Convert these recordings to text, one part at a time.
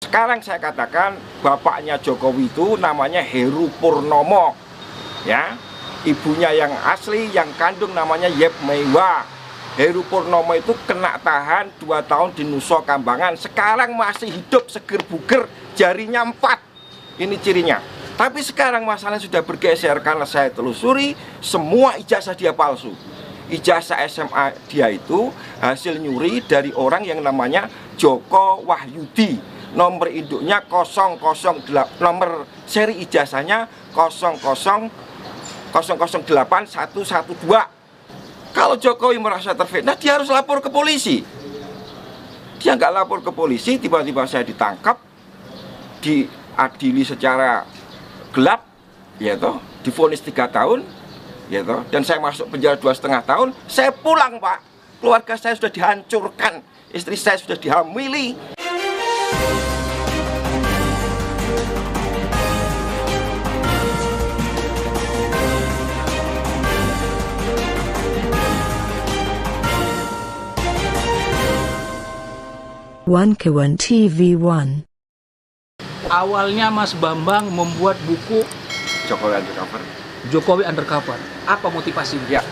Sekarang saya katakan bapaknya Jokowi itu namanya Heru Purnomo, ya. Ibunya yang asli, yang kandung namanya Yep Meiwa. Heru Purnomo itu kena tahan 2 tahun di Nusa Kambangan. Sekarang masih hidup seger buger, jarinya 4. Ini cirinya. Tapi sekarang masalahnya sudah bergeser karena saya telusuri semua ijazah dia palsu. Ijazah SMA dia itu hasil nyuri dari orang yang namanya Joko Wahyudi. Nomor induknya 008, nomor seri ijazahnya 0081112. Kalau Jokowi merasa terfitnah, dia harus lapor ke polisi. Dia nggak lapor ke polisi, tiba-tiba saya ditangkap, diadili secara gelap, ya toh, divonis 3 tahun, ya toh, dan saya masuk penjara 2,5 tahun. Saya pulang, Pak. Keluarga saya sudah dihancurkan, istri saya sudah dihamili. One TV One. Awalnya Mas Bambang membuat buku Jokowi Undercover. Jokowi Undercover. Apa motivasinya? Ya,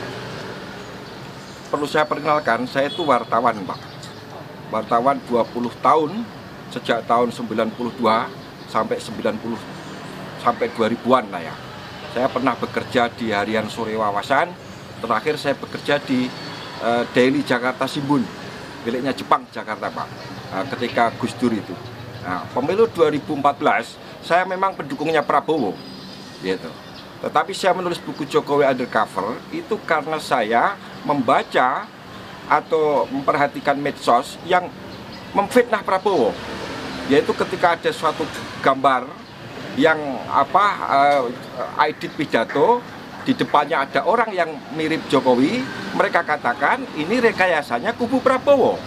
perlu saya perkenalkan, saya itu wartawan, Pak. Wartawan 20 tahun, sejak tahun 92 sampai 90 sampai 2000-an lah ya. Saya pernah bekerja di Harian Sore Wawasan. Terakhir saya bekerja di Daily Jakarta Shimbun, miliknya Jepang Jakarta, Pak. Ketika Gus Dur itu. Nah, pemilu 2014 saya memang pendukungnya Prabowo, gitu. Tetapi saya menulis buku Jokowi Undercover itu karena saya membaca atau memperhatikan medsos yang memfitnah Prabowo, yaitu ketika ada suatu gambar yang edit pidato, di depannya ada orang yang mirip Jokowi, mereka katakan ini rekayasanya kubu Prabowo.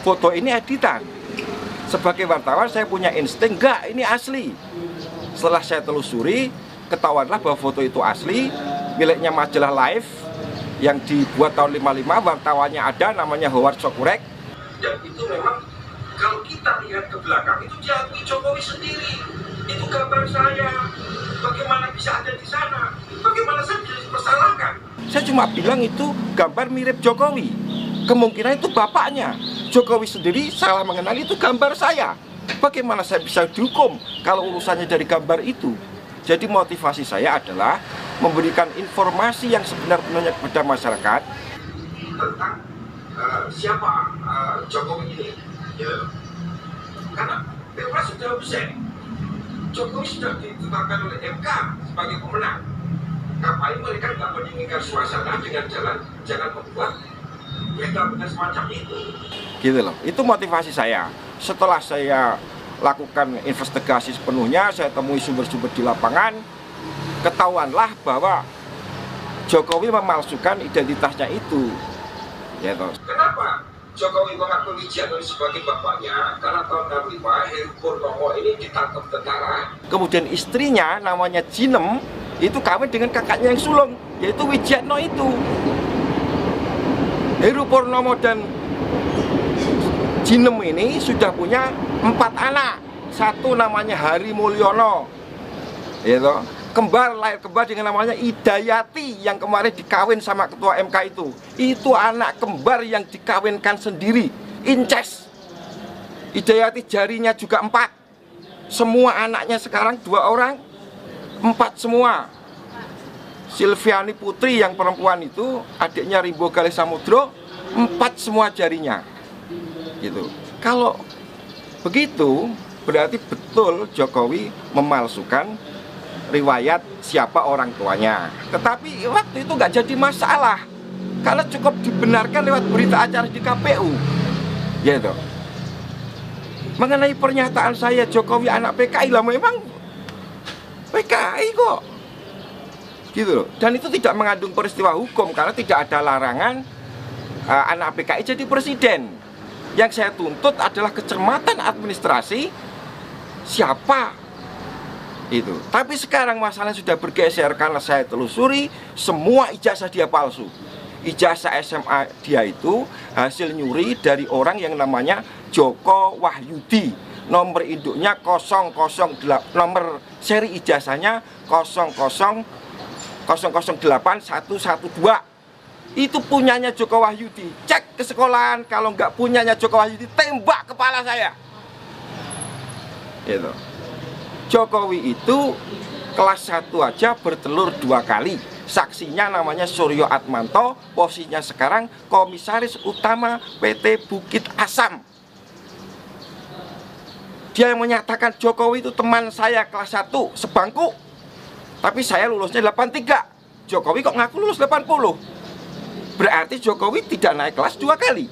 Foto ini editan. Sebagai wartawan saya punya insting, enggak, ini asli. Setelah saya telusuri, ketahuanlah bahwa foto itu asli, miliknya majalah Life yang dibuat tahun 55, wartawannya ada, namanya Howard Sokurek. Dan itu memang kalau kita lihat ke belakang, itu diakui Jokowi sendiri. Itu gambar saya. Bagaimana bisa ada di sana? Bagaimana saya bisa dipersalahkan? Saya cuma bilang itu gambar mirip Jokowi. Kemungkinan itu bapaknya. Jokowi sendiri salah mengenali itu gambar saya. Bagaimana saya bisa dihukum kalau urusannya dari gambar itu? Jadi motivasi saya adalah memberikan informasi yang sebenar-benarnya kepada masyarakat tentang siapa Jokowi ini. Ya. Karena Pilpres sudah usai. Jokowi sudah ditetapkan oleh MK sebagai pemenang. Ngapain mereka nggak mendinginkan suasana dengan jangan membuat berita-berita semacam itu? Gitu loh, itu motivasi saya. Setelah saya lakukan investigasi sepenuhnya, saya temui sumber-sumber di lapangan, ketahuanlah bahwa Jokowi memalsukan identitasnya itu. Ya toh. Kenapa Jokowi mengakui Wijiano sebagai bapaknya? Karena tahun 65 Heru Purnomo ini ditangkap tentara. Kemudian istrinya namanya Jinem itu kawin dengan kakaknya yang sulung, yaitu Wijiano itu. Heru Purnomo dan Jinem ini sudah punya 4 anak. Satu namanya Hari Mulyono, gitu. Lahir kembar dengan namanya Idayati yang kemarin dikawin sama ketua MK itu. Itu anak kembar yang dikawinkan sendiri, incest. Idayati jarinya juga 4. Semua anaknya sekarang 2 orang, 4 semua. Silviani Putri yang perempuan itu, adiknya Rimbo Galih Samudro, 4 semua jarinya. Gitu. Kalau begitu berarti betul Jokowi memalsukan riwayat siapa orang tuanya. Tetapi waktu itu nggak jadi masalah karena cukup dibenarkan lewat berita acara di KPU. Gitu. Mengenai pernyataan saya Jokowi anak PKI, lah memang PKI kok. Gitu loh. Dan itu tidak mengandung peristiwa hukum karena tidak ada larangan anak PKI jadi presiden. Yang saya tuntut adalah kecermatan administrasi siapa itu. Tapi sekarang masalahnya sudah bergeser karena saya telusuri semua ijazah dia palsu. Ijazah SMA dia itu hasil nyuri dari orang yang namanya Joko Wahyudi. nomor induknya 008, nomor seri ijazahnya 0081112. Itu punyanya Joko Wahyudi. Cek ke sekolahan, kalau nggak punyanya Joko Wahyudi, tembak kepala saya. Gitu. Jokowi itu kelas 1 aja bertelur 2 kali. Saksinya namanya Suryo Atmanto, posisinya sekarang komisaris utama PT Bukit Asam. Dia yang menyatakan Jokowi itu teman saya kelas 1 sebangku, tapi saya lulusnya 83. Jokowi kok ngaku lulus 80. Berarti Jokowi tidak naik kelas 2 kali.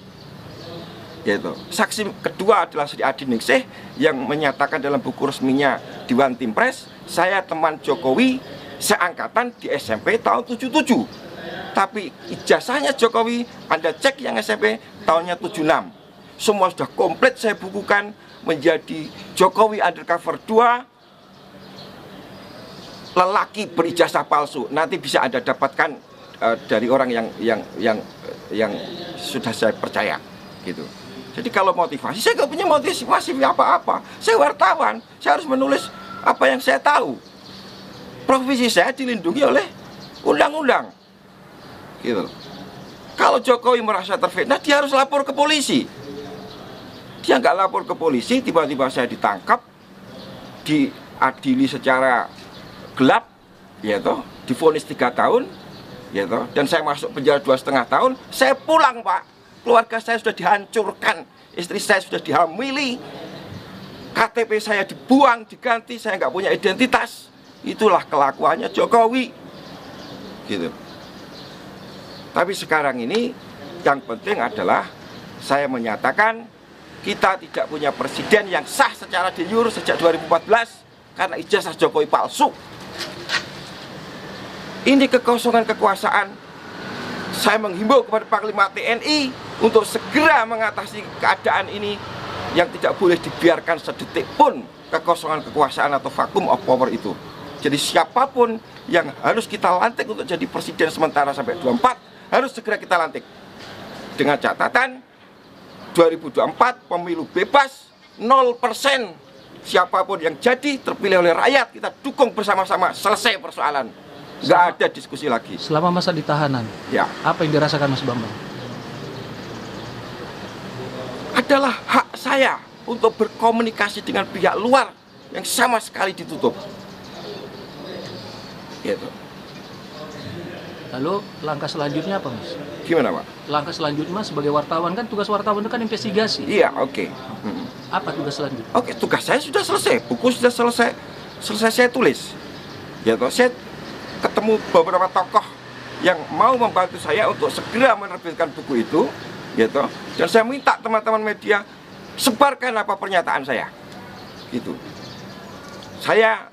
Gitu. Saksi kedua adalah Sri Adi Ningsih yang menyatakan dalam buku resminya Dewan Timpres, saya teman Jokowi seangkatan di SMP tahun 77. Tapi ijazahnya Jokowi Anda cek yang SMP tahunnya 76. Semua sudah komplit saya bukukan menjadi Jokowi Undercover 2, lelaki berijazah palsu. Nanti bisa Anda dapatkan dari orang yang sudah saya percaya, gitu. Jadi kalau motivasi, saya nggak punya motivasi apa-apa. Saya wartawan, saya harus menulis apa yang saya tahu. Profesi saya dilindungi oleh undang-undang, gitu. Kalau Jokowi merasa terfitnah, dia harus lapor ke polisi. Dia nggak lapor ke polisi, tiba-tiba saya ditangkap, diadili secara gelap, ya toh, divonis 3 tahun. Gitu. Dan saya masuk penjara 2,5 tahun. Saya pulang, Pak. Keluarga saya sudah dihancurkan, istri saya sudah dihamili, KTP saya dibuang, diganti, saya nggak punya identitas. Itulah kelakuannya Jokowi, gitu. Tapi sekarang ini yang penting adalah saya menyatakan kita tidak punya presiden yang sah secara de jure sejak 2014 karena ijazah Jokowi palsu. Ini kekosongan kekuasaan. Saya menghimbau kepada Panglima TNI untuk segera mengatasi keadaan ini yang tidak boleh dibiarkan sedetik pun kekosongan kekuasaan atau vacuum of power itu. Jadi siapapun yang harus kita lantik untuk jadi presiden sementara sampai 24 harus segera kita lantik. Dengan catatan 2024 pemilu bebas 0%. Siapapun yang jadi terpilih oleh rakyat kita dukung bersama-sama, selesai persoalan. Nggak ada diskusi lagi. Selama masa di tahanan, ya, apa yang dirasakan Mas Bambang? Adalah hak saya untuk berkomunikasi dengan pihak luar yang sama sekali ditutup. Gitu. Lalu langkah selanjutnya apa, Mas? Gimana, Pak? Langkah selanjutnya Mas sebagai wartawan, kan tugas wartawan itu kan investigasi. Iya, oke. Apa tugas selanjutnya? Oke, tugas saya sudah selesai. Buku sudah selesai saya tulis. Ya, saya ketemu beberapa tokoh yang mau membantu saya untuk segera menerbitkan buku itu, gitu. Dan saya minta teman-teman media sebarkan apa pernyataan saya, gitu. Saya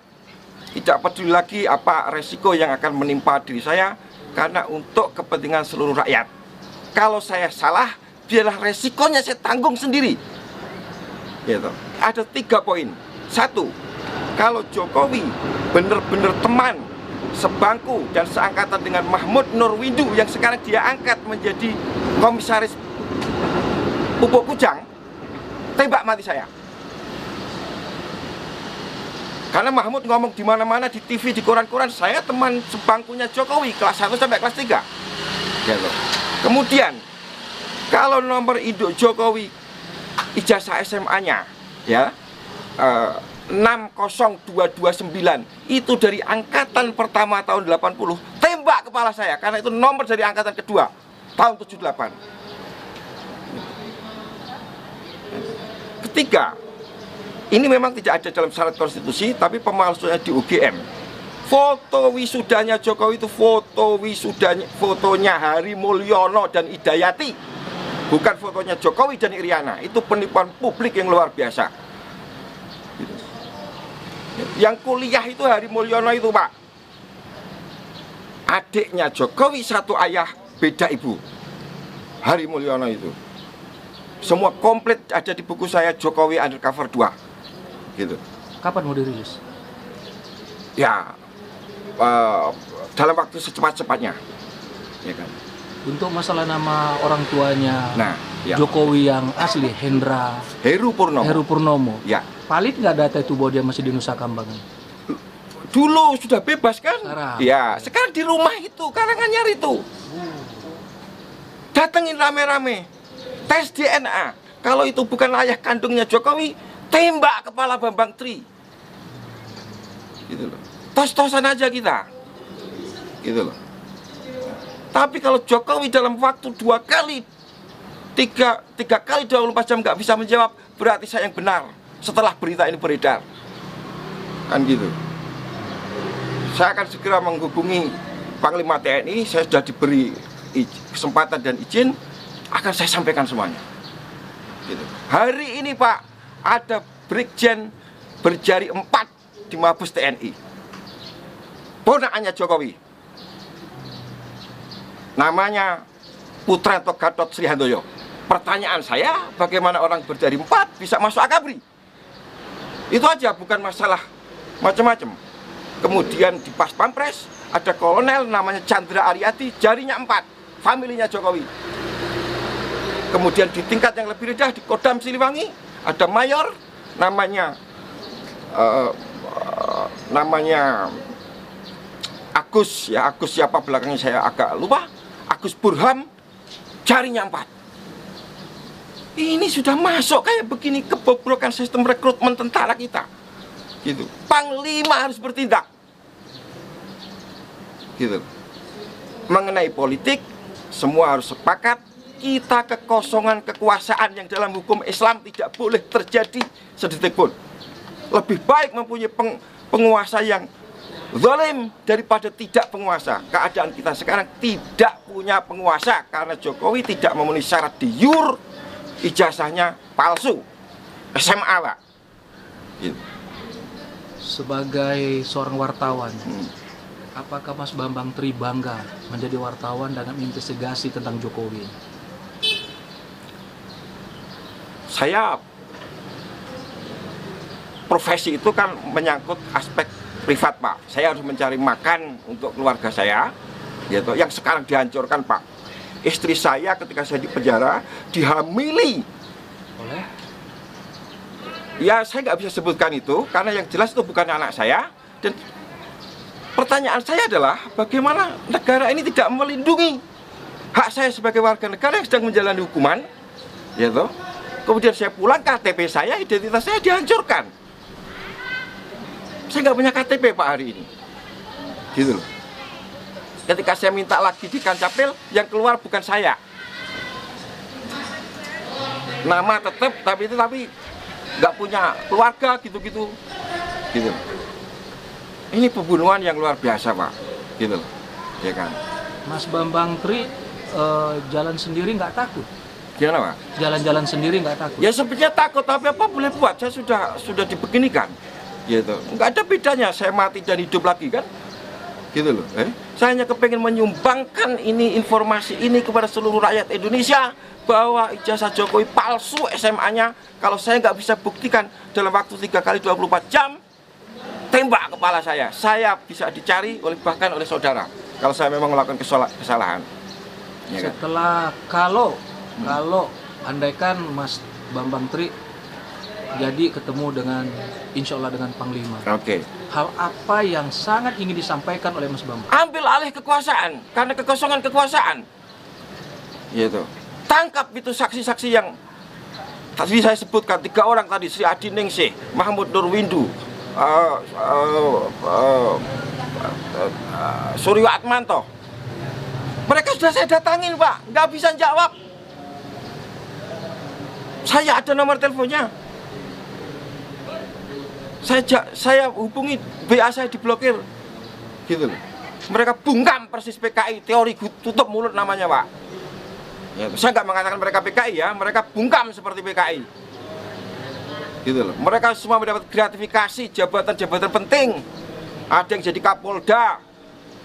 tidak peduli lagi apa resiko yang akan menimpa diri saya, karena untuk kepentingan seluruh rakyat. Kalau saya salah, biarlah resikonya saya tanggung sendiri, gitu. Ada 3 poin. 1, kalau Jokowi benar-benar teman sebangku dan seangkatan dengan Mahmud Nurwindu yang sekarang dia angkat menjadi komisaris Pupuk Kujang, tembak mati saya. Karena Mahmud ngomong di mana-mana, di TV, di koran-koran, saya teman sebangkunya Jokowi kelas 1 sampai kelas 3. Gitu. Kemudian kalau nomor induk Jokowi ijazah SMA-nya ya 60229 itu dari angkatan pertama tahun 80, tembak kepala saya karena itu nomor dari angkatan kedua tahun 78. Ketiga, ini memang tidak ada dalam syarat konstitusi, tapi pemalsuannya di UGM. Foto wisudanya Jokowi itu fotonya Hari Mulyono dan Idayati, bukan fotonya Jokowi dan Iriana. Itu penipuan publik yang luar biasa. Yang kuliah itu Hari Mulyono itu, Pak, adiknya Jokowi, satu ayah beda ibu. Hari Mulyono itu semua komplit ada di buku saya Jokowi Undercover 2, gitu. Kapan mau dirilis? Ya, dalam waktu secepat-cepatnya, ya kan. Untuk masalah nama orang tuanya, Nah, ya. Jokowi yang asli Heru Purnomo. Purnomo. Ya. Valid nggak data itu bahwa dia masih di Nusa Kambangan? Dulu sudah bebas kan? Sekarang? Ya, sekarang di rumah itu, Karanganyar itu. Datengin rame-rame, tes DNA. Kalau itu bukan ayah kandungnya Jokowi, tembak kepala Bambang Tri. Gitu loh. Tos-tosan aja kita. Gitu loh. Tapi kalau Jokowi dalam waktu 2 kali, 3 kali 24 jam nggak bisa menjawab, berarti saya yang benar setelah berita ini beredar. Kan gitu. Saya akan segera menghubungi Panglima TNI, saya sudah diberi kesempatan dan izin, akan saya sampaikan semuanya. Gitu. Hari ini Pak, ada Brigjen berjari 4 di Mabes TNI. Ponakannya Jokowi. Namanya Putranto Gatot Srihandoyo. Pertanyaan saya, bagaimana orang berjari 4 bisa masuk Akabri? Itu aja, bukan masalah macam-macam. Kemudian di Pas Pampres ada kolonel namanya Chandra Aryadi, jarinya 4, familinya Jokowi. Kemudian di tingkat yang lebih rendah di Kodam Siliwangi ada mayor namanya Agus, ya Agus siapa belakangnya saya agak lupa. Agus Burham, jarinya 4. Ini sudah masuk kayak begini, kebobrokan sistem rekrutmen tentara kita. Gitu. Panglima harus bertindak. Gitu. Mengenai politik, semua harus sepakat, kita kekosongan kekuasaan yang dalam hukum Islam tidak boleh terjadi sedetik pun. Lebih baik mempunyai penguasa yang zalim daripada tidak penguasa. Keadaan kita sekarang tidak punya penguasa karena Jokowi tidak memenuhi syarat di YUR, ijazahnya palsu, SMA Pak. Gitu. Sebagai seorang wartawan, apakah Mas Bambang Tri bangga menjadi wartawan dalam investigasi tentang Jokowi? Saya profesi itu kan menyangkut aspek privat Pak. Saya harus mencari makan untuk keluarga saya, gitu. Yang sekarang dihancurkan Pak. Istri saya ketika saya di penjara dihamili Oleh? Ya saya nggak bisa sebutkan itu karena yang jelas itu bukan anak saya. Dan pertanyaan saya adalah bagaimana negara ini tidak melindungi hak saya sebagai warga negara yang sedang menjalani hukuman, gitu. Kemudian saya pulang, KTP saya, identitas saya dihancurkan. Saya nggak punya KTP Pak hari ini, gitu loh. Ketika saya minta lagi di Kancapil, yang keluar bukan saya. Nama tetap, tapi nggak punya keluarga, gitu-gitu. Gitu. Ini pembunuhan yang luar biasa Pak, gitu loh. Ya kan. Mas Bambang Tri jalan sendiri nggak takut? Gimana Pak? Jalan-jalan sendiri nggak takut? Ya sebenarnya takut, tapi apa boleh buat? Saya sudah dibeginikan, gitu. Nggak ada bedanya saya mati dan hidup lagi kan, gitu loh. Saya hanya kepengen menyumbangkan ini informasi ini kepada seluruh rakyat Indonesia bahwa ijazah Jokowi palsu SMA-nya. Kalau saya nggak bisa buktikan dalam waktu 3 kali 24 jam, tembak kepala saya bisa dicari bahkan oleh saudara kalau saya memang melakukan kesalahan. Ya kan? Setelah kalau andaikan Mas Bambang Tri jadi ketemu dengan insya Allah dengan Panglima, Oke. hal apa yang sangat ingin disampaikan oleh Mas Bambang? Ambil alih kekuasaan karena kekosongan kekuasaan, gitu. Tangkap itu saksi-saksi yang tadi saya sebutkan 3 orang tadi, Sri Adi Ningsih, Mahmud Nurwindu, Suryo Atmanto. Mereka sudah saya datangin Pak, nggak bisa jawab. Saya ada nomor teleponnya. Saya hubungi, BA saya diblokir, gitu loh. Mereka bungkam persis PKI, teori tutup mulut namanya Pak. Ya, saya nggak mengatakan mereka PKI ya, mereka bungkam seperti PKI, gitu loh. Mereka semua mendapat gratifikasi jabatan-jabatan penting. Ada yang jadi Kapolda,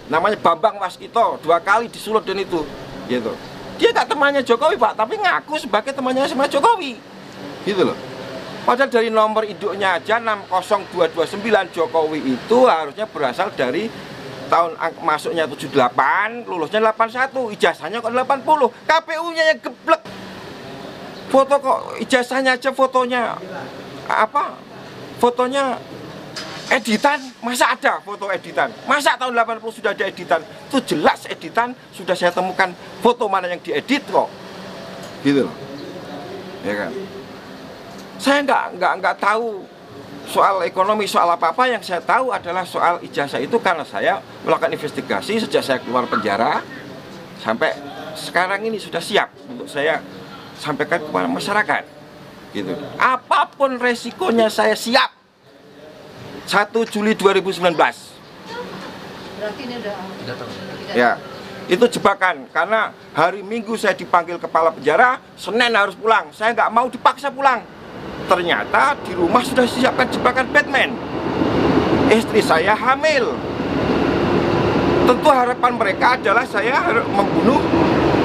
namanya Bambang Waskito, 2 kali disulut dan itu, gitu. Dia nggak temannya Jokowi Pak, tapi ngaku sebagai temannya sama Jokowi, gitu loh. Padahal dari nomor induknya aja 60229 Jokowi itu harusnya berasal dari tahun masuknya 78, lulusnya 81, ijazahnya kok 80, KPU-nya yang geblek. Foto kok ijazahnya aja fotonya apa? fotonya editan, masa ada foto editan? Masa tahun 80 sudah ada editan? Itu jelas editan, sudah saya temukan foto mana yang diedit kok. Gitu loh. Ya kan? Saya nggak tahu soal ekonomi, soal apa-apa. Yang saya tahu adalah soal ijazah itu karena saya melakukan investigasi sejak saya keluar penjara sampai sekarang ini sudah siap untuk saya sampaikan kepada masyarakat. Gitu. Apapun resikonya saya siap. 1 Juli 2019. Berarti ini udah Ya, itu jebakan karena hari Minggu saya dipanggil kepala penjara, Senin harus pulang. Saya nggak mau dipaksa pulang. Ternyata di rumah sudah disiapkan jebakan Batman. Istri saya hamil. Tentu harapan mereka adalah saya harus membunuh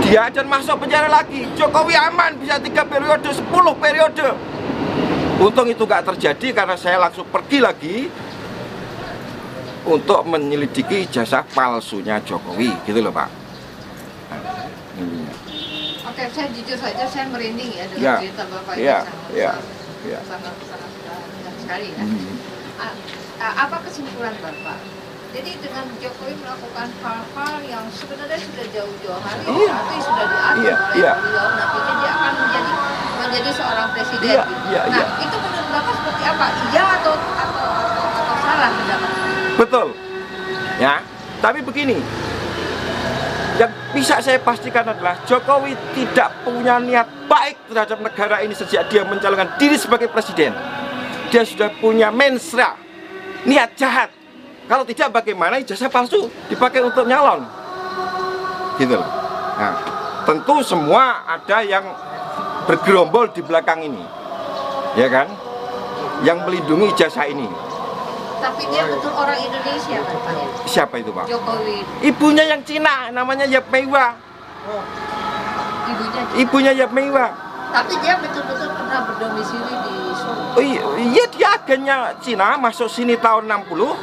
dia dan masuk penjara lagi. Jokowi aman bisa 3 periode, 10 periode. Untung itu nggak terjadi karena saya langsung pergi lagi untuk menyelidiki ijazah palsunya Jokowi, gitu loh Pak. Oke, saya jujur saja saya merinding ya dengan Ya, cerita Bapak ya, ini ya. sangat sekali ya. Apa kesimpulan Bapak? Jadi dengan Jokowi melakukan hal-hal yang sebenarnya sudah jauh-jauh hari, tapi sudah diatur oleh beliau, nantinya dia akan menjadi seorang presiden. Nah, itu menurut Bapak seperti apa? Iya atau salah pendapat? Betul. Ya, tapi begini. Yang bisa saya pastikan adalah Jokowi tidak punya niat baik terhadap negara ini sejak dia mencalonkan diri sebagai presiden. Dia sudah punya mensra, niat jahat. Kalau tidak bagaimana ijazah palsu dipakai untuk nyalon. Gitu loh. Nah, tentu semua ada yang bergerombol di belakang ini. Ya kan? Yang melindungi ijazah ini. Tapi dia betul orang Indonesia kan Pak? Siapa itu Pak? Jokowi. Ibunya yang Cina, namanya Yap Meiwa. Ibunya Yap Meiwa. Tapi dia betul-betul pernah berdomisili di Solo. Oh iya, dia agennya Cina, masuk sini tahun 60.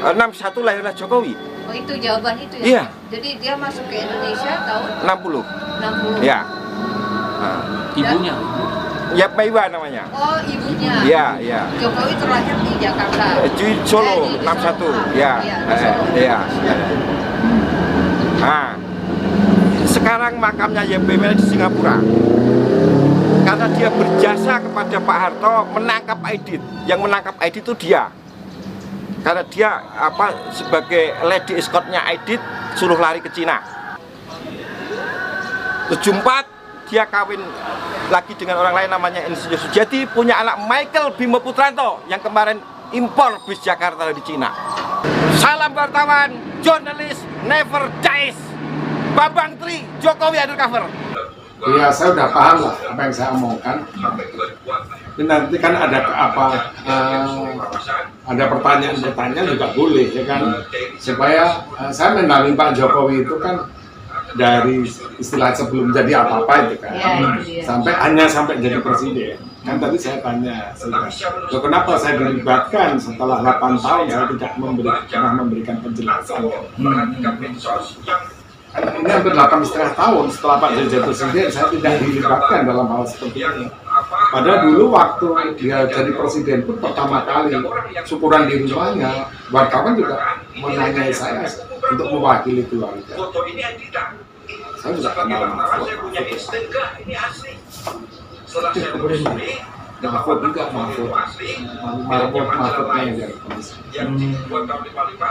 61 lahirlah Jokowi. Oh itu jawaban itu ya? Iya. Jadi dia masuk ke Indonesia tahun 60. 60. Ya. Ibunya. Yap Meiwa namanya. Oh ibunya. Iya, iya. Jokowi terlahir di Jakarta. Di Solo, di 61. Solo. Ya. Di Solo. Iya. Nah, sekarang makamnya Yap Meiwa di Singapura. Karena dia berjasa kepada Pak Harto menangkap Aidit. Yang menangkap Aidit itu dia. Karena dia sebagai lady escortnya Aidit suruh lari ke Cina. 74 dia kawin lagi dengan orang lain namanya Insinyur Sujati, punya anak Michael Bimo Putranto yang kemarin impor bis Jakarta dari Cina. Salam wartawan, jurnalis never dies. Bambang Tri, Jokowi undercover. Ya saya udah paham lah apa yang saya omongkan. Ini nanti kan ada ada pertanyaan juga boleh ya kan, supaya saya mendampingi Pak Jokowi itu kan dari istilah sebelum jadi apa-apa itu kan, sampai jadi presiden. Kan tadi saya tanya, kenapa saya dilibatkan setelah 8 tahun saya tidak pernah memberikan penjelasan. Ini hampir 8,5 tahun setelah Pak jadi presiden, saya tidak dilibatkan dalam hal seperti ini. Padahal dulu waktu dia jadi presiden pun pertama kali syukuran di rumahnya, wartawan juga menanyai saya untuk mewakili keluarga. Saya juga kenal Mahfud. Mahfud juga, Mahfudnya yang dari komisi.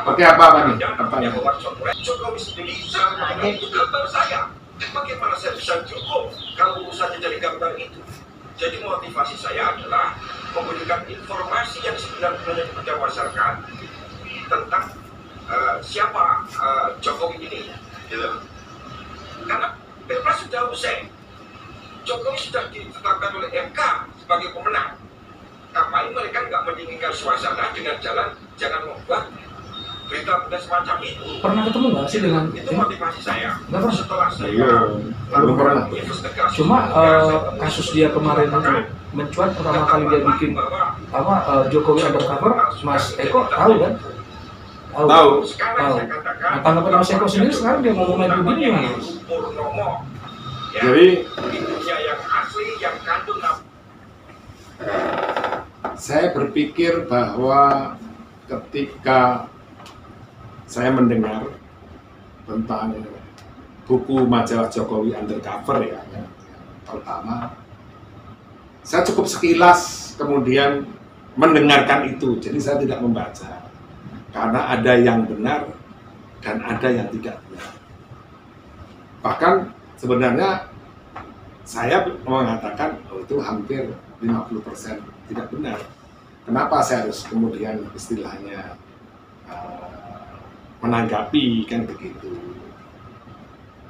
Oke, apa nih pertanyaan? Jokowi sendiri sama gambar saya. Bagaimana saya bisa cukup kalau urusannya jadi gambar itu? Jadi motivasi saya adalah memberikan informasi yang sebenarnya kepada masyarakat tentang siapa Jokowi ini. Karena Pilpres sudah usai. Jokowi sudah ditetapkan oleh MK sebagai pemenang. Ngapain mereka nggak mendinginkan suasana dengan jangan membuat berita semacam itu. Pernah ketemu nggak sih dengan itu motivasi saya? Nggak pernah. Setelah saya belum pernah. Cuma kasus dia kemarin itu mencuat pertama kali dia bikin Jokowi undercover, Mas Eko tahu kan? Tahu. Nah, tanggapan Mas Eko sendiri sekarang dia mau maju begini gimana? Jadi ibunya yang asli yang kandung Saya berpikir bahwa ketika saya mendengar tentang buku majalah Jokowi Undercover ya, yang pertama, saya cukup sekilas kemudian mendengarkan itu, jadi saya tidak membaca karena ada yang benar dan ada yang tidak benar. Bahkan sebenarnya saya mengatakan itu hampir 50% tidak benar. Kenapa saya harus kemudian istilahnya menanggapi kan begitu.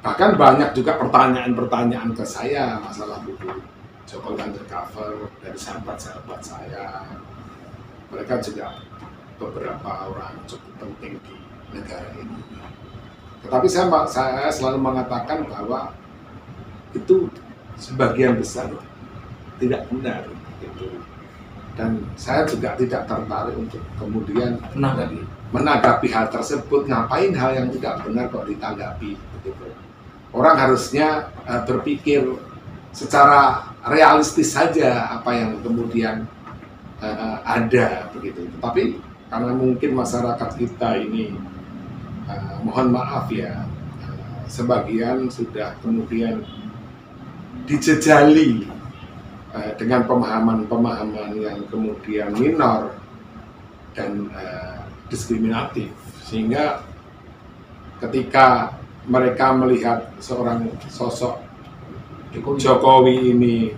Bahkan banyak juga pertanyaan-pertanyaan ke saya masalah buku Jokowi Undercover dari sahabat-sahabat saya. Mereka juga beberapa orang cukup penting di negara ini. Tetapi saya selalu mengatakan bahwa itu sebagian besar tidak benar gitu. Dan saya juga tidak tertarik untuk kemudian menanggapi hal tersebut. Ngapain hal yang tidak benar kok ditanggapi begitu. Orang harusnya berpikir secara realistis saja apa yang kemudian ada begitu. Tapi karena mungkin masyarakat kita ini mohon maaf ya, sebagian sudah kemudian dijejali dengan pemahaman-pemahaman yang kemudian minor dan diskriminatif, sehingga ketika mereka melihat seorang sosok Jokowi ini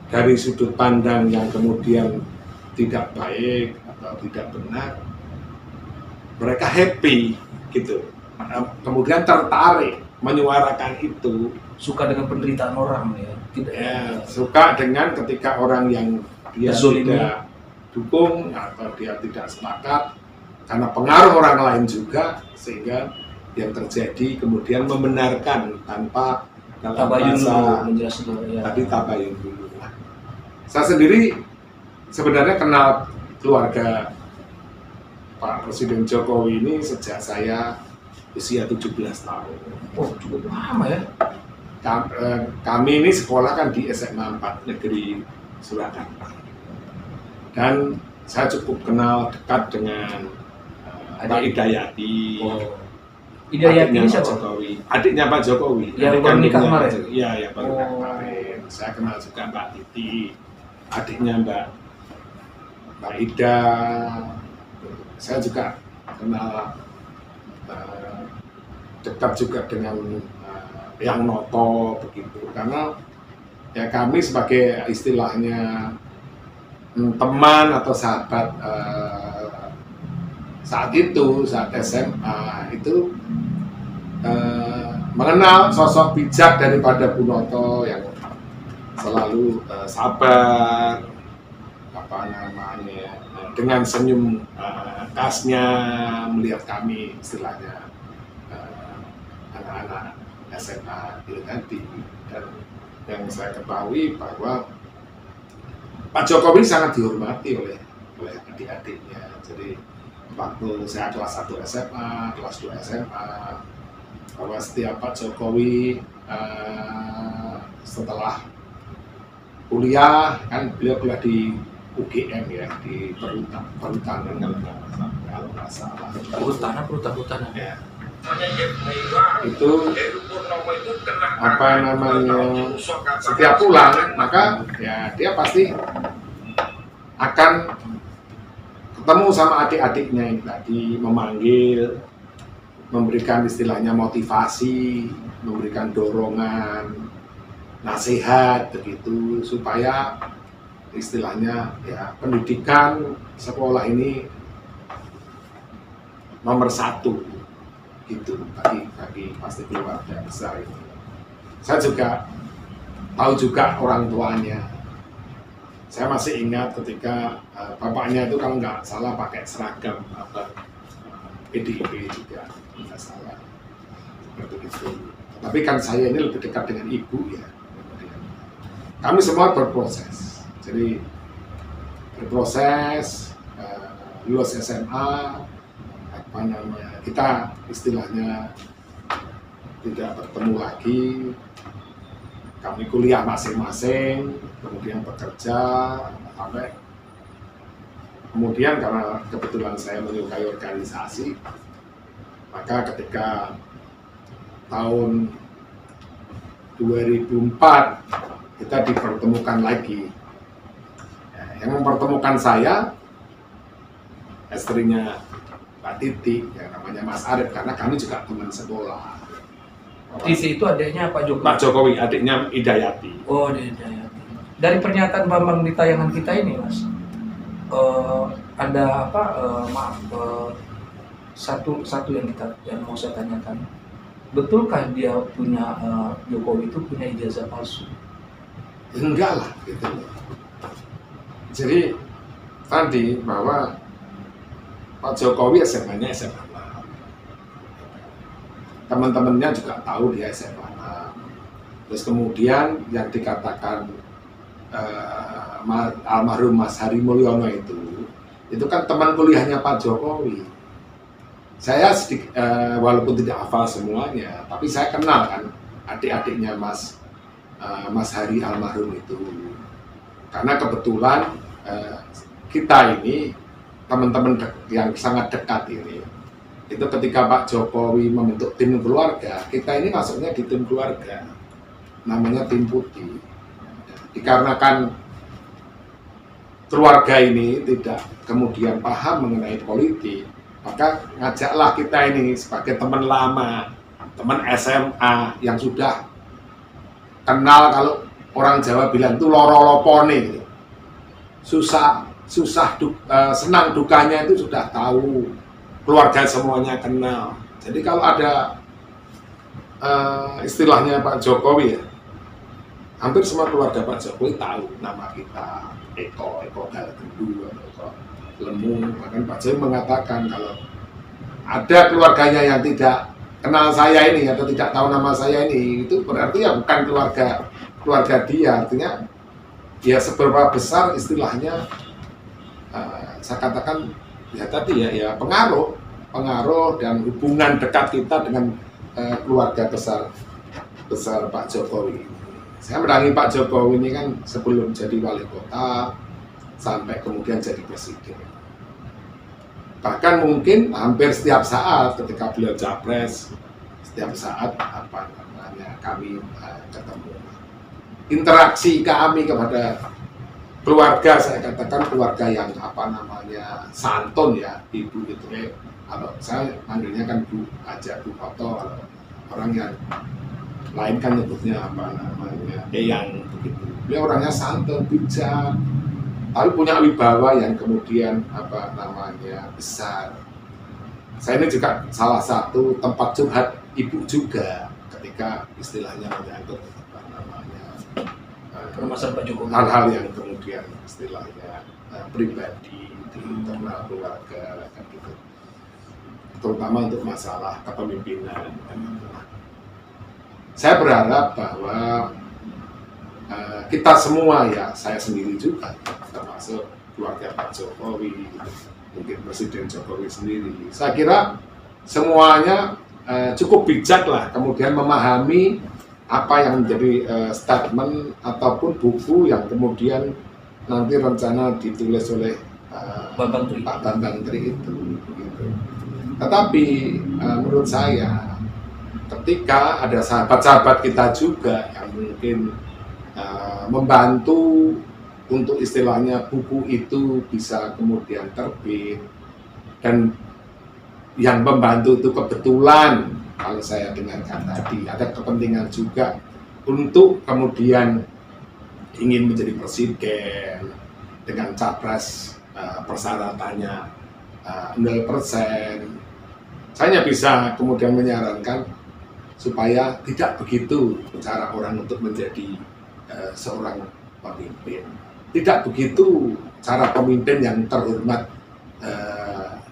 dari sudut pandang yang kemudian tidak baik atau tidak benar, mereka happy gitu, kemudian tertarik menyuarakan itu. Suka dengan penderitaan orang ya, tidak ya, suka dengan ketika orang yang dia tidak dukung atau dia tidak sepakat karena pengaruh orang lain juga, sehingga yang terjadi kemudian membenarkan tanpa tabayun dulu, ya. Tadi tabayun dulu. Saya sendiri sebenarnya kenal keluarga Pak Presiden Jokowi ini sejak saya usia 17 tahun. Oh, cukup lama ya. Kami ini sekolah kan di SMA 4 Negeri Surakarta. Dan saya cukup kenal dekat dengan Pak Hidayati. Oh. Hidayati ini siapa? Jokowi. Adiknya Pak Jokowi. Yang baru nikah kemarin? Iya, yang baru nikah kemarin. Saya kenal juga Mbak Titi, adiknya Mbak Ida. Saya juga kenal dekat juga dengan yang Noto begitu, karena ya kami sebagai istilahnya teman atau sahabat saat SMA itu mengenal sosok bijak daripada Bu Noto yang selalu sabar, dengan senyum khasnya melihat kami istilahnya anak-anak SMA itu nanti. Dan yang saya ketahui bahwa Pak Jokowi sangat dihormati oleh adik-adiknya. Jadi waktu saya kelas 1 SMA, kelas 2 SMA, bahwa setiap Pak Jokowi setelah kuliah, kan beliau kuliah di UGM ya, di perhutanan kalau nggak salah. Perhutanan. Ya. Itu setiap pulang maka ya dia pasti akan ketemu sama adik-adiknya yang tadi, memanggil, memberikan istilahnya motivasi, memberikan dorongan, nasihat begitu, supaya istilahnya ya pendidikan sekolah ini nomor 1 gitu bagi pasti keluarga besar ini. Saya juga tahu juga orang tuanya. Saya masih ingat ketika bapaknya itu kalau nggak salah pakai seragam PDIP juga, nggak salah seperti itu. Tapi kan saya ini lebih dekat dengan ibu ya. Kami semua berproses. Jadi berproses, lulus SMA, kita istilahnya tidak bertemu lagi, kami kuliah masing-masing, kemudian bekerja sampai kemudian karena kebetulan saya menyukai organisasi, maka ketika tahun 2004 kita dipertemukan lagi. Yang mempertemukan saya istrinya Pak Titi, yang namanya Mas Arief, karena kami juga teman sekolah. Titi itu adiknya Pak Jokowi. Pak Jokowi, adiknya Idayati. Oh, Idayati. Dari pernyataan Bambang di tayangan kita ini, Mas, ada apa? Satu yang mau saya tanyakan. Betulkah dia punya Jokowi itu punya ijazah palsu? Enggak lah, gitu loh. Jadi tadi bahwa Pak Jokowi SMA-nya SMA 6. Teman-temannya juga tahu dia SMA 6. Terus kemudian yang dikatakan almarhum Mas Hari Mulyono itu kan teman kuliahnya Pak Jokowi. Saya walaupun tidak hafal semuanya, tapi saya kenal kan adik-adiknya Mas Hari almarhum itu. Karena kebetulan kita ini teman-teman yang sangat dekat ini, itu ketika Pak Jokowi membentuk tim keluarga, kita ini masuknya di tim keluarga, namanya tim putih. Dikarenakan keluarga ini tidak kemudian paham mengenai politik, maka ngajaklah kita ini sebagai teman lama, teman SMA yang sudah kenal, kalau orang Jawa bilang itu loro-lopone gitu. Senang dukanya itu sudah tahu, keluarga semuanya kenal. Jadi kalau ada istilahnya Pak Jokowi ya, hampir semua keluarga Pak Jokowi tahu nama kita, Eko Galgendu, Eko Lemu. Bahkan Pak Jokowi mengatakan kalau ada keluarganya yang tidak kenal saya ini atau tidak tahu nama saya ini, itu berarti ya bukan keluarga dia. Artinya ya seberapa besar istilahnya, saya katakan ya tadi ya pengaruh dan hubungan dekat kita dengan keluarga besar Pak Jokowi. Saya mendampingi Pak Jokowi ini kan sebelum jadi wali kota sampai kemudian jadi presiden. Bahkan mungkin hampir setiap saat ketika beliau capres, setiap saat kami ketemu. Interaksi kami kepada keluarga, saya katakan keluarga yang santun ya, ibu itu kalau saya manggilnya kan Bu aja, Bu Foto, kalau orang yang lain kan nyebutnya Eyang begitu. Dia orangnya santun, bijak, tapi punya wibawa yang kemudian besar. Saya ini juga salah satu tempat curhat ibu juga ketika istilahnya menyangkut permasalahan Pak Jokowi, hal-hal yang kemudian istilahnya pribadi di internal keluarga kan gitu, terutama untuk masalah kepemimpinan. Saya berharap bahwa kita semua ya, saya sendiri juga termasuk keluarga Pak Jokowi, mungkin Presiden Jokowi sendiri, saya kira semuanya cukup bijak lah kemudian memahami apa yang menjadi statement ataupun buku yang kemudian nanti rencana ditulis oleh Pak Bambang Tri itu. Gitu. Tetapi menurut saya ketika ada sahabat-sahabat kita juga yang mungkin membantu untuk istilahnya buku itu bisa kemudian terbit, dan yang membantu itu kebetulan kalau saya dengarkan tadi ada kepentingan juga untuk kemudian ingin menjadi presiden dengan capres persyaratannya 0%. Saya bisa kemudian menyarankan supaya tidak begitu cara orang untuk menjadi seorang pemimpin. Tidak begitu cara pemimpin yang terhormat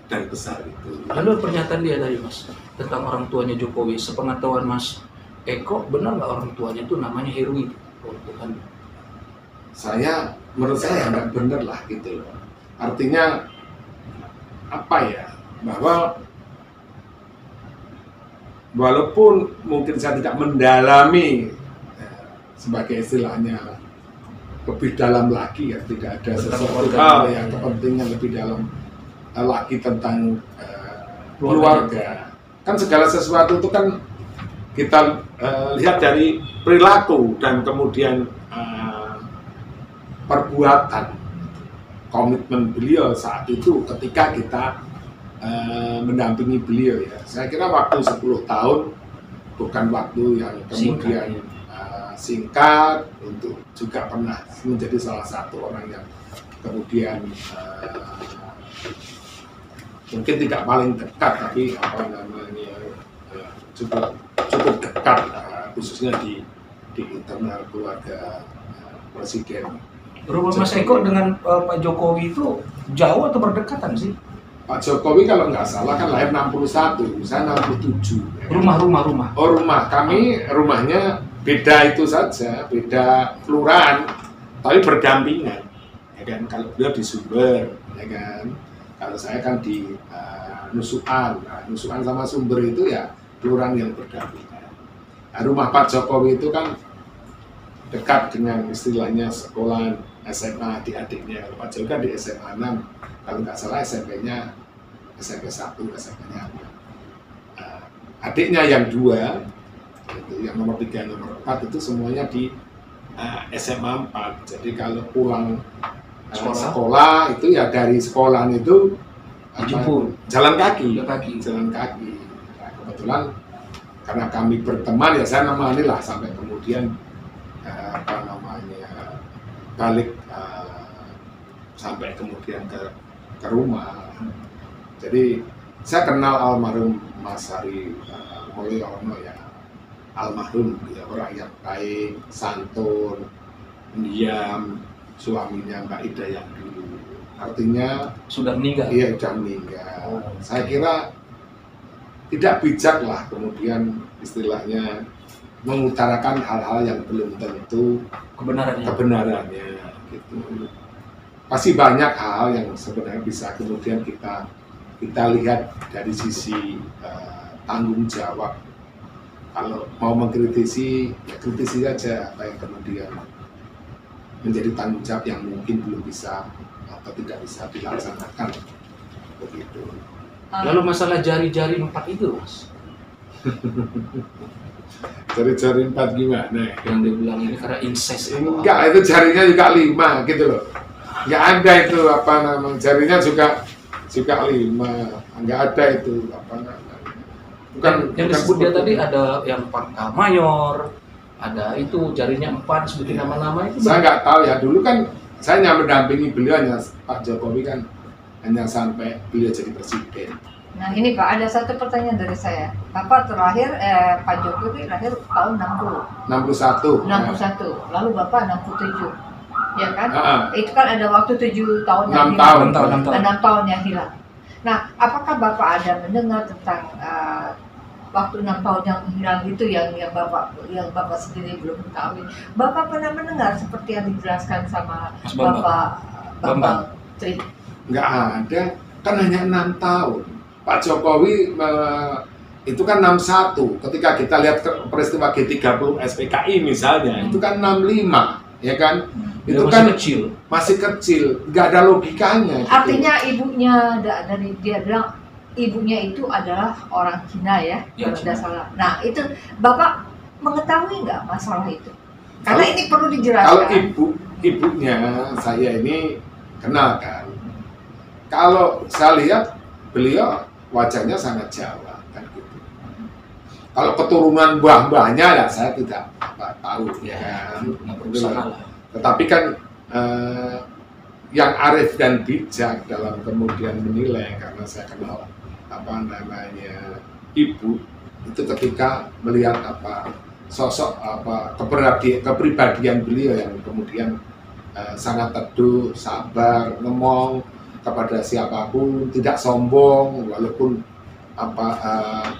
dan besar itu. Lalu pernyataan dia tadi Mas tentang orang tuanya Jokowi, sepengetahuan Mas Eko, benar nggak orang tuanya itu namanya Heruwi? Bukan. Menurut saya nggak benar lah gitu loh. Artinya apa ya, bahwa walaupun mungkin saya tidak mendalami sebagai istilahnya lebih dalam lagi ya, tidak ada sesuatu yang kepentingan lebih dalam lagi tentang keluarga. Kan segala sesuatu itu kan kita lihat dari perilaku dan kemudian perbuatan, komitmen beliau saat itu ketika kita mendampingi beliau ya. Saya kira waktu 10 tahun bukan waktu yang kemudian singkat, untuk juga pernah menjadi salah satu orang yang kemudian mungkin tidak paling dekat, tapi cukup dekat, khususnya di internal keluarga presiden. Rumah Mas Eko dengan Pak Jokowi itu jauh atau berdekatan sih? Pak Jokowi kalau nggak salah kan lahir 61, saya 67. Rumah. Oh, rumah kami, rumahnya beda itu saja, beda kelurahan, tapi berdampingan. Ya kan, kalau beliau di Sumber, ya kan. Kalau saya kan di Nusukan. Nah, Nusukan sama Sumber itu ya kelurahan yang berdampingan. Nah, rumah Pak Jokowi itu kan dekat dengan istilahnya sekolah SMA adik-adiknya. Pak Jokowi kan di SMA 6, kalau nggak salah SMP-nya SMP 1, SMP-nya 6. Adiknya yang 2, itu yang nomor 3, nomor 4 itu semuanya di SMA 4. Jadi kalau pulang sekolah itu ya dari sekolahan itu jalan kaki. Nah, kebetulan karena kami berteman ya saya nemani lah sampai kemudian balik sampai kemudian ke rumah. Jadi saya kenal almarhum Mas Hari Mulyono ya, almarhum ya, orang yang baik, santun, diam, suaminya Mbak Ida yang dulu. Artinya sudah meninggal. Iya, sudah meninggal. Saya kira tidak bijak lah kemudian istilahnya mengutarakan hal-hal yang belum tentu kebenarannya gitu. Pasti banyak hal yang sebenarnya bisa kemudian kita lihat dari sisi tanggung jawab. Kalau mau mengkritisi, ya kritisi saja apa yang kemudian menjadi tanggung jawab yang mungkin belum bisa atau tidak bisa dilaksanakan begitu. Lalu masalah jari-jari 4 itu, Mas? Jari-jari 4 gimana? Yang dibilang ini karena incest. Enggak, itu jarinya juga 5 gitu loh. Enggak ada itu apa namanya, jarinya juga 5. Enggak ada itu apa namanya. Bukan yang disebut dia tadi ada yang pangkat mayor, ada itu jarinya 4, sebutin nama-nama itu. Saya nggak tahu ya, dulu kan saya hanya mendampingi beliau, hanya Pak Jokowi kan hanya sampai beliau jadi presiden. Nah ini Pak, ada satu pertanyaan dari saya. Bapak terakhir, Pak Jokowi lahir tahun 61. Lalu Bapak 67, ya kan? Itu kan ada waktu 7 tahun yang 6 tahun yang hilang. Nah, apakah Bapak ada mendengar tentang waktu 6 tahun yang hilang itu yang Bapak sendiri belum ketahui? Bapak pernah mendengar seperti yang dijelaskan sama Bapak Tri? Nggak ada, kan hanya 6 tahun. Pak Jokowi itu kan 61. Ketika kita lihat peristiwa G30 SPKI misalnya, itu kan 65, ya kan? Itu kan masih kecil, nggak ada logikanya. Gitu. Artinya ibunya dari dia bilang ibunya itu adalah orang Cina ya, kalau tidak salah. Nah itu Bapak mengetahui nggak masalah itu? Karena ini perlu dijelaskan. Kalau ibunya saya ini kenal kan. Kalau saya lihat beliau wajahnya sangat Jawa kan gitu. Kalau keturunan mbah-mbahnya ya saya tidak tahu ya. Tetapi kan yang arif dan bijak dalam kemudian menilai, karena saya kenal ibu itu ketika melihat sosok kepribadian beliau yang kemudian sangat teduh, sabar, ngomong kepada siapapun, tidak sombong walaupun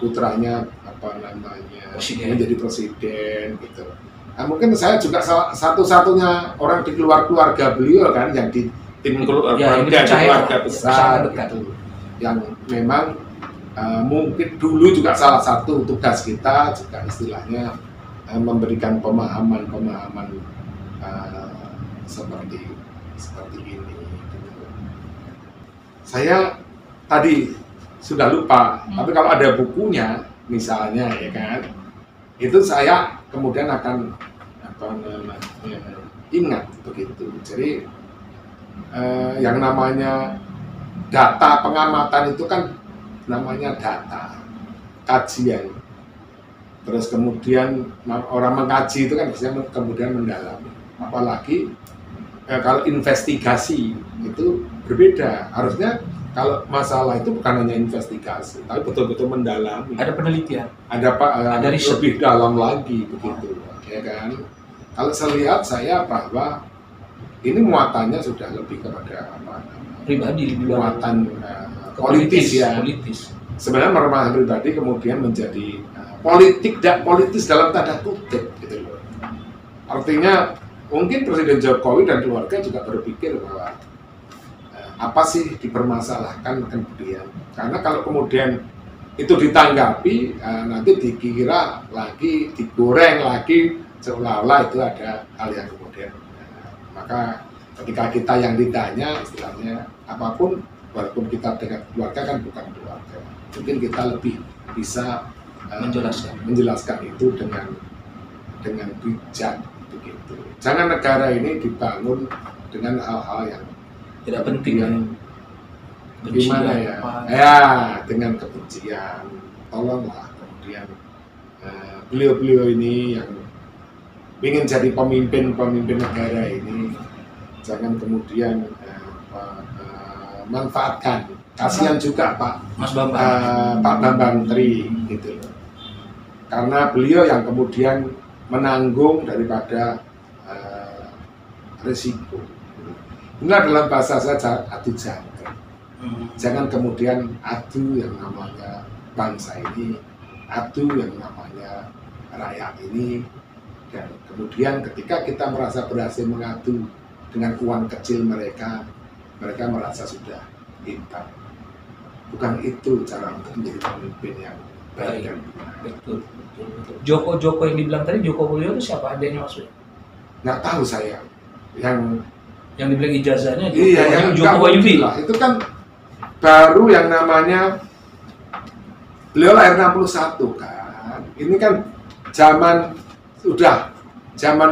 putranya menjadi presiden gitu. Nah, mungkin saya juga satu-satunya orang di keluarga beliau kan yang di tim keluarga besar gitu, yang memang mungkin dulu juga salah satu tugas kita juga istilahnya memberikan pemahaman seperti ini. Saya tadi sudah lupa, tapi kalau ada bukunya misalnya ya kan, itu saya kemudian akan ingat begitu. Jadi yang namanya data pengamatan itu kan namanya data kajian. Terus kemudian orang mengkaji itu kan biasanya kemudian mendalami. Apalagi kalau investigasi itu berbeda. Harusnya kalau masalah itu bukan hanya investigasi, tapi betul-betul mendalami. Ada penelitian. Ada riset. lebih dalam lagi begitu, ya kan? Kalau saya lihat bahwa ini muatannya sudah lebih kepada Pribadi, muatan politis ya. Politis. Sebenarnya permasalahan pribadi kemudian menjadi politik dan politis dalam tanda kutip gitu loh. Artinya mungkin Presiden Jokowi dan keluarga juga berpikir bahwa apa sih dipermasalahkan kemudian, karena kalau kemudian itu ditanggapi nanti dikira lagi, digoreng lagi seolah-olah itu ada hal yang kemudian maka ketika kita yang ditanya istilahnya apapun, walaupun kita dengan keluarga kan bukan keluarga, mungkin kita lebih bisa menjelaskan itu dengan bijak begitu. Jangan negara ini dibangun dengan hal-hal yang tidak penting yang gimana ya? Ya, dengan kebencian. Tolonglah kemudian beliau-beliau ini yang ingin jadi pemimpin negara ini, jangan kemudian manfaatkan. Kasihan juga Mas Bambang, Pak Bambang Tri gitu loh. Karena beliau yang kemudian menanggung daripada risiko. Ini dalam bahasa saya adu jangkrik. Jangan kemudian adu yang namanya bangsa ini, adu yang namanya rakyat ini, dan kemudian ketika kita merasa berhasil mengadu dengan uang kecil mereka merasa sudah pintar. Bukan itu cara untuk menjadi pemimpin yang baik dan benar. Betul. Joko yang dibilang tadi, Joko Mulyo itu siapa? Adanya maksudnya? Nggak tahu saya. Yang dibilang ijazahnya yang Joko Wahyudi lah. Itu kan baru yang namanya beliau lahir 61 kan. Ini kan zaman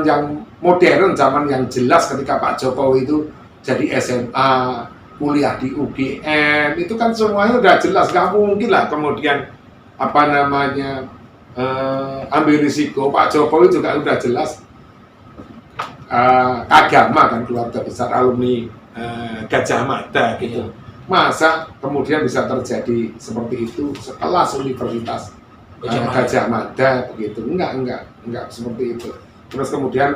yang modern, zaman yang jelas ketika Pak Jokowi itu jadi SMA, kuliah di UGM, itu kan semuanya udah jelas. Nggak mungkin lah kemudian ambil risiko. Pak Jokowi juga udah jelas agama kan, keluarga besar alumni Gajah Mada gitu. Masa kemudian bisa terjadi seperti itu setelah Universitas Gajah Mada begitu? Enggak seperti itu. Terus kemudian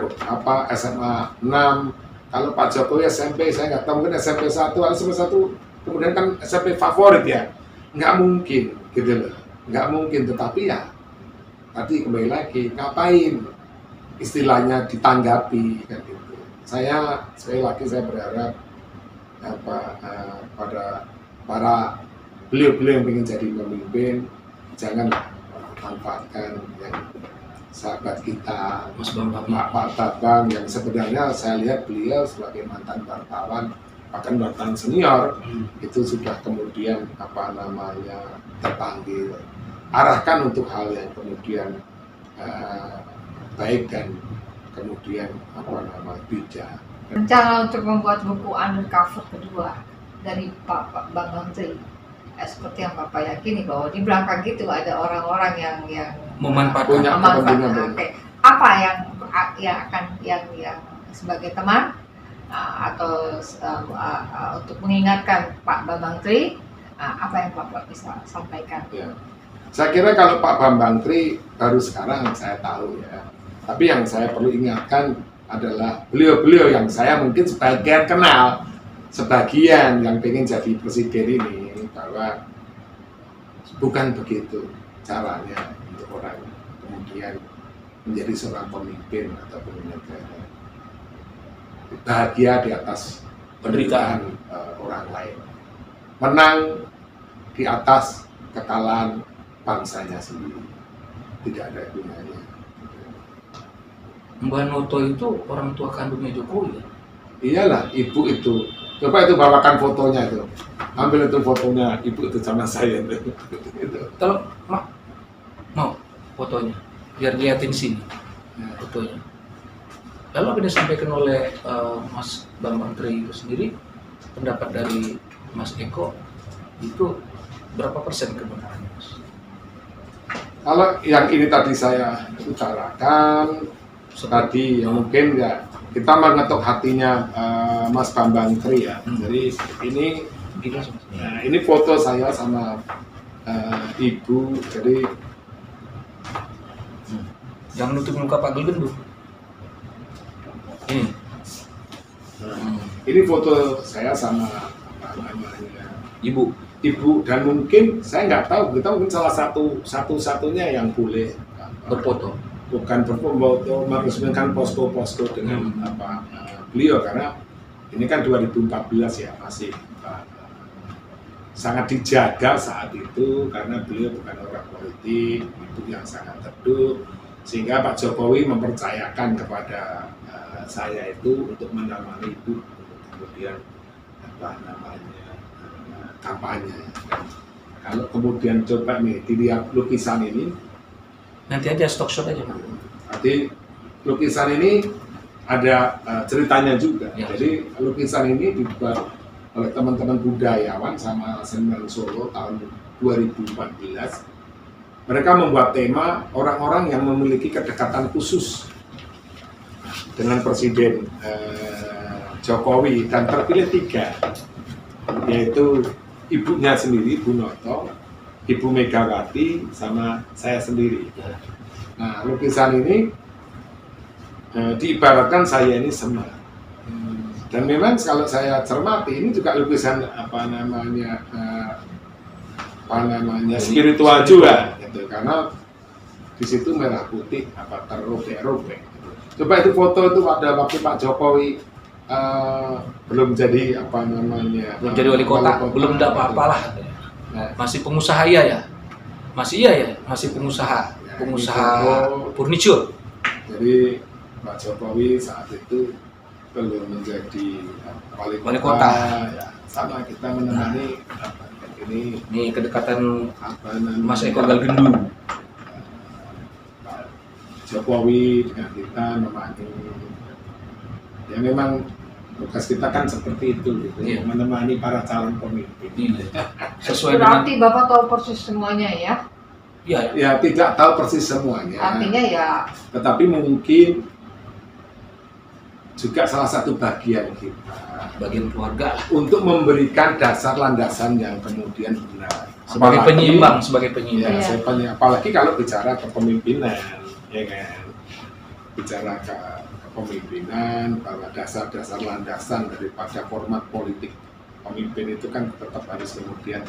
SMA 6, kalau Pak Jokowi SMP saya nggak tahu, mungkin SMP 1 atau SMP 1 kemudian kan SMP favorit ya, nggak mungkin gitu loh, nggak mungkin. Tetapi ya tadi kembali lagi, ngapain istilahnya ditanggapi kan gitu. Saya sekali lagi saya berharap pada para beliau-beliau yang ingin jadi pemimpin, janganlah manfaatkan yang sahabat kita, Pak Bambang, yang sebenarnya saya lihat beliau sebagai mantan wartawan, bahkan wartawan senior, itu sudah kemudian terpanggil, arahkan untuk hal yang kemudian baik dan kemudian bijak. Rencana untuk membuat buku undercover kedua dari Pak Bambang Tri, seperti yang Bapak yakini bahwa di belakang itu ada orang-orang yang memanfaatkan. Apa yang sebagai teman atau untuk mengingatkan Pak Bambang Tri, apa yang Bapak bisa sampaikan? Ya. Saya kira kalau Pak Bambang Tri baru sekarang saya tahu ya. Tapi yang saya perlu ingatkan adalah beliau-beliau yang saya mungkin sebagian kenal, sebagian yang pengen jadi presiden ini, bahwa bukan begitu caranya untuk orang kemudian menjadi seorang pemimpin atau pemimpin negara. Bahagia di atas penderitaan orang lain, menang di atas kekalahan bangsanya sendiri, tidak ada gunanya. Mbak Noto itu orang tua kandungnya Jokowi ya? Iyalah, ibu itu. Coba itu bawakan fotonya itu. Ambil itu fotonya ibu itu sama saya itu. Kalau mau fotonya, biar liatin sini fotonya. Lalu apa disampaikan oleh Mas Bambang Tri itu sendiri, pendapat dari Mas Eko itu berapa persen kebenarannya, Mas? Kalau yang ini tadi saya utarakan, tadi ya mungkin ya kita mengetuk hatinya Mas Bambang Tri ya. Jadi ini foto saya sama ibu. Jadi jangan nutup muka Pak Gelgendung. Ini foto saya sama apa namanya Ibu. dan mungkin saya nggak tahu, kita mungkin salah satu-satunya yang boleh Berfoto. bukan berfoto meresmikan posko-posko dengan beliau, karena ini kan 2014 ya, masih sangat dijaga saat itu karena beliau bukan orang politik, itu yang sangat teduh, sehingga Pak Jokowi mempercayakan kepada saya itu untuk menemani ibu kemudian kampanye. Dan kalau kemudian coba nih dilihat lukisan ini, Nanti aja stock shot aja, Pak. nanti lukisan ini ada ceritanya juga. Ya. Jadi lukisan ini dibuat oleh teman-teman budayawan sama Seniman Solo tahun 2014. Mereka membuat tema orang-orang yang memiliki kedekatan khusus dengan Presiden Jokowi, dan terpilih 3, yaitu ibunya sendiri, Bu Noto, Ibu Megawati, sama saya sendiri. Nah, lukisan ini diibaratkan saya ini semar. Dan memang kalau saya cermati, ini juga lukisan spiritual juga, gitu. Karena di situ merah putih terrobek-robek. Coba itu foto itu pada waktu Pak Jokowi belum jadi belum jadi wali kota, belum ada apa-apalah. Masih pengusaha ya, masih pengusaha furniture. Jadi Pak Jokowi saat itu belum menjadi wali kota. Ya, sama kita menemani ini kedekatan Mas Eko Galgendung. Pak Jokowi dengan kita menemani. Ya memang tugas kita kan seperti itu gitu, menemani para calon pemimpin. Sesuai Berarti Bapak tahu persis semuanya ya? Ya tidak tahu persis semuanya. Artinya ya. Tetapi mungkin juga salah satu bagian kita, bagian keluarga, untuk memberikan dasar landasan yang kemudian benar. Sebagai penyeimbang. Ya, apalagi kalau bicara kepemimpinan, ya kan? Bicara kepemimpinan, bahwa dasar-dasar landasan daripada format politik pemimpin itu kan tetap harus kemudian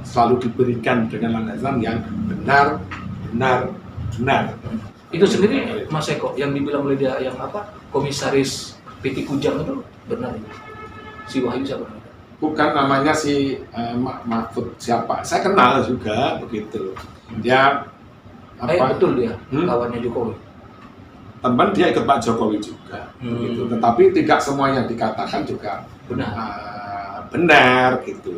selalu diberikan dengan landasan yang benar. Itu sendiri Mas Eko yang dibilang oleh dia yang komisaris PT Kujang itu benar? Si Wahyu siapa? Bukan, namanya si Mahfud siapa? Saya kenal juga begitu. Dia betul dia kawannya Jokowi. Teman dia ikut Pak Jokowi juga, gitu. Tetapi tidak semua yang dikatakan juga benar gitu.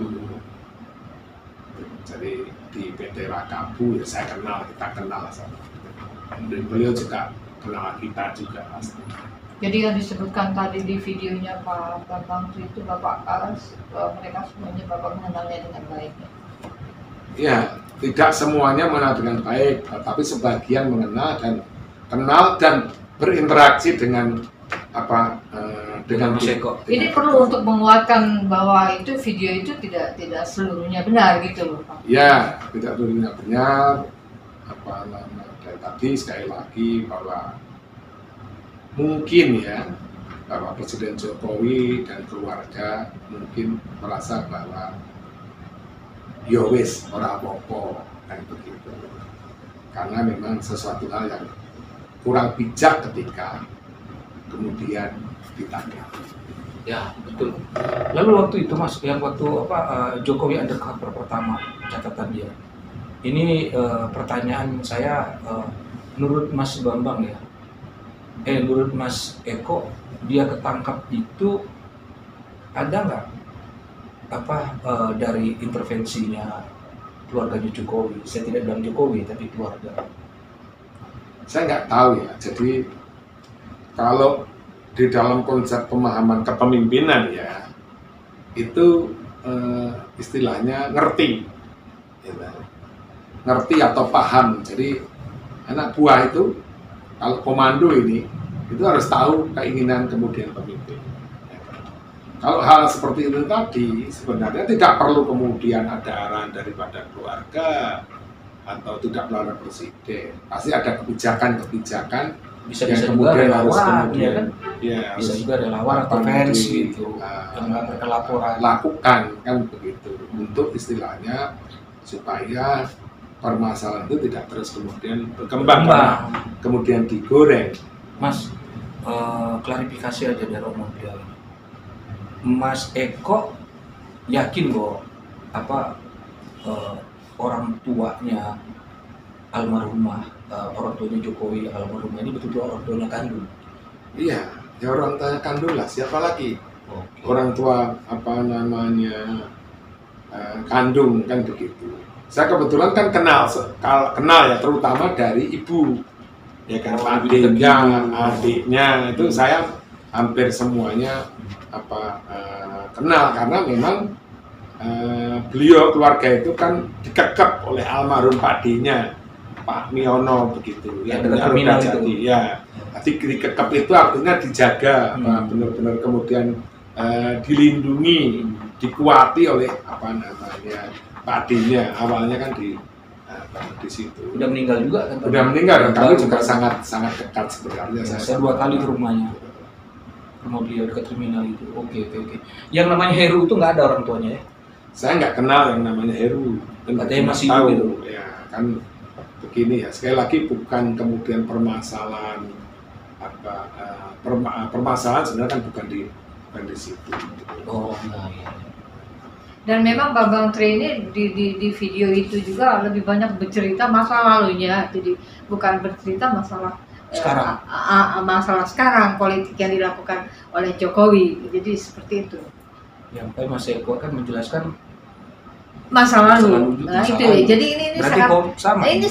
Jadi di PT Rakabu ya saya kenal, kita kenal sama. Dan beliau juga kenal kita juga pasti. Jadi yang disebutkan tadi di videonya Pak Bambang itu Bapak mereka semuanya Bapak mengenalnya dengan baik. Ya, tidak semuanya mengenal dengan baik, tapi sebagian mengenal dan kenal dan berinteraksi dengan dengan Mas Eko. Ini perlu untuk menguatkan bahwa itu video itu tidak seluruhnya benar gitu loh Pak. Ya, tidak seluruhnya benar. Dan tadi sekali lagi bahwa mungkin ya bahwa Presiden Jokowi dan keluarga mungkin merasa bahwa wis ora apa-apa kan begitu. Karena memang sesuatu hal yang kurang bijak ketika kemudian ditangkap. Ya, betul. Lalu waktu itu Mas, yang waktu Jokowi undercover pertama, catatan dia. Ini pertanyaan saya menurut Mas Bambang ya. menurut Mas Eko, dia ketangkap itu ada nggak dari intervensinya keluarganya Jokowi? Saya tidak bilang Jokowi, tapi keluarga. Saya nggak tahu ya. Jadi kalau di dalam konsep pemahaman kepemimpinan ya, itu istilahnya ngerti, ya, ngerti atau paham. Jadi anak buah itu kalau komando ini itu harus tahu keinginan kemudian pemimpin. Kalau hal seperti itu tadi sebenarnya tidak perlu kemudian ada arahan daripada keluarga atau tidak melalui presiden. Pasti ada kebijakan-kebijakan Bisa yang juga kemudian harus relawan, kemudian ya kan? ya, Bisa harus juga relawan atau fans gitu, yang yang mereka laporan. lakukan kan begitu untuk istilahnya supaya permasalahan itu tidak terus kemudian berkembang, kemudian digoreng. Mas, klarifikasi aja dari omong beliau ini. Mas Eko yakin bahwa orang tuanya almarhumah, orang tuanya Jokowi almarhumah ini betul-betul orang tuanya kandung? Iya, ya orang tuanya kandung lah, siapa lagi? Oke. Orang tua kandung kan begitu. Saya kebetulan kan kenal ya, terutama dari ibu, ya kan, adiknya itu saya hampir semuanya kenal karena memang beliau keluarga itu kan dikekep oleh almarhum Pak D-nya, Pak Miono begitu. Ya, terminal itu. Ya, jadi dikekep itu artinya dijaga, benar-benar kemudian dilindungi, dikuati oleh Pak D-nya. Awalnya kan di situ. Udah meninggal juga kan? Udah meninggal dan kami juga sangat dekat sebenarnya. Ya, saya 2 kali ke rumahnya. Rumah beliau dekat terminal itu. Oke. Yang namanya Heru itu nggak ada orang tuanya ya? Saya nggak kenal yang namanya Heru. Katanya masih tahu gitu. Ya kan begini ya. Sekali lagi bukan kemudian permasalahan permasalahan sebenarnya kan bukan di situ. Oh, nah ya. Dan memang Bambang Tri ini di video itu juga lebih banyak bercerita masa lalunya, jadi bukan bercerita masalah Sekarang. Masalah sekarang politik yang dilakukan oleh Jokowi, jadi seperti itu. Yang Mas Eko akan menjelaskan masa lalu. Nah itu ya. Jadi ini berarti sangat sama. Ini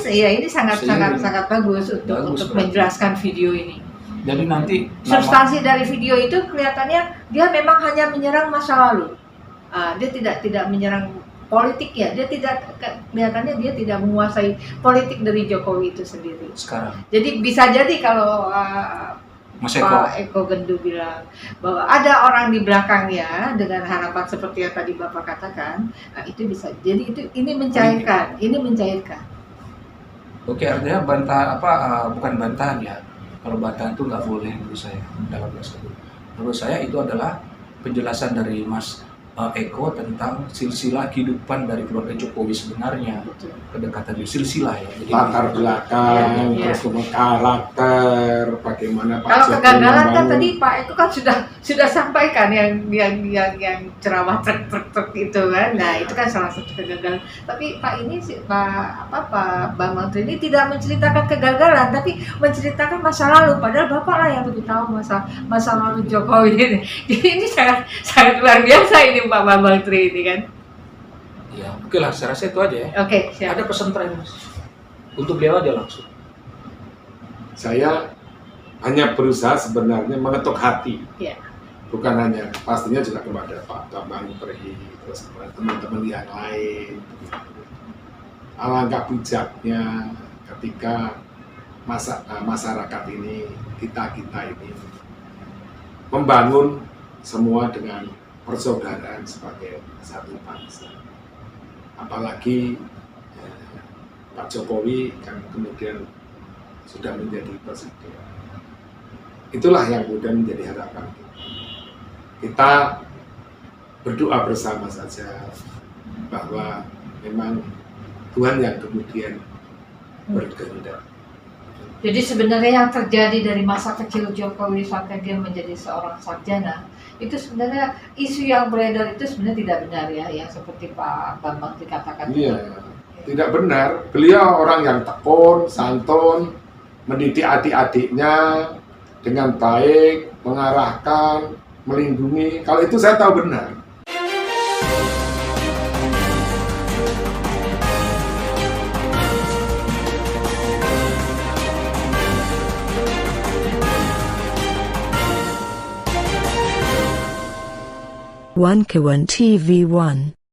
sangat bagus untuk menjelaskan video ini. Jadi nanti substansi dari video itu kelihatannya dia memang hanya menyerang masa lalu. Dia tidak menyerang politik ya. Dia kelihatannya dia tidak menguasai politik dari Jokowi itu sendiri. Sekarang. Jadi bisa jadi kalau Mas Pak Eko Gendu bilang bahwa ada orang di belakangnya dengan harapan seperti yang tadi Bapak katakan, itu bisa. Jadi ini mencairkan, Oke, artinya bukan bantahan ya. Kalau bantahan itu nggak boleh menurut saya dalam tersebut. Menurut saya itu adalah penjelasan dari Mas Eko tentang silsilah kehidupan dari keluarga Jokowi sebenarnya. Betul. Kedekatan di silsilah ya. Jadi latar belakang, terus kemudian karakter, bagaimana Pak kalau Jokowi kegagalan kan membangun. tadi Pak Eko kan sudah sampaikan yang ceramah truk itu kan. Nah itu kan salah satu kegagalan. Tapi Pak Bambang Tri ini tidak menceritakan kegagalan, tapi menceritakan masa lalu. Padahal Bapak lah yang lebih tahu masa lalu Jokowi ini. Jadi ini sangat luar biasa ini Pak Bambang Tri ini kan. ya, oke lah, saya rasa itu aja ya. Oke, siap. Ada pesan terakhir Mas untuk beliau aja langsung. Saya hanya berusaha sebenarnya mengetuk hati. Ya. Bukan hanya, pastinya juga kepada Pak Bambang Tri, terus kepada teman-teman yang lain. Alangkah bijaknya ketika masyarakat ini, kita ini membangun semua dengan persaudaraan sebagai satu bangsa. Apalagi Pak Jokowi kan kemudian sudah menjadi presiden. Itulah yang kemudian menjadi harapan kita berdoa bersama saja bahwa memang Tuhan yang kemudian berkehendak. Jadi sebenarnya yang terjadi dari masa kecil Jokowi sampai dia menjadi seorang sarjana, itu sebenarnya isu yang beredar itu sebenarnya tidak benar ya, yang seperti Pak Bambang dikatakan. Iya, tidak benar. Beliau orang yang tekun, santun, mendidik adik-adiknya dengan baik, mengarahkan, melindungi. Kalau itu saya tahu benar. One K1 TV1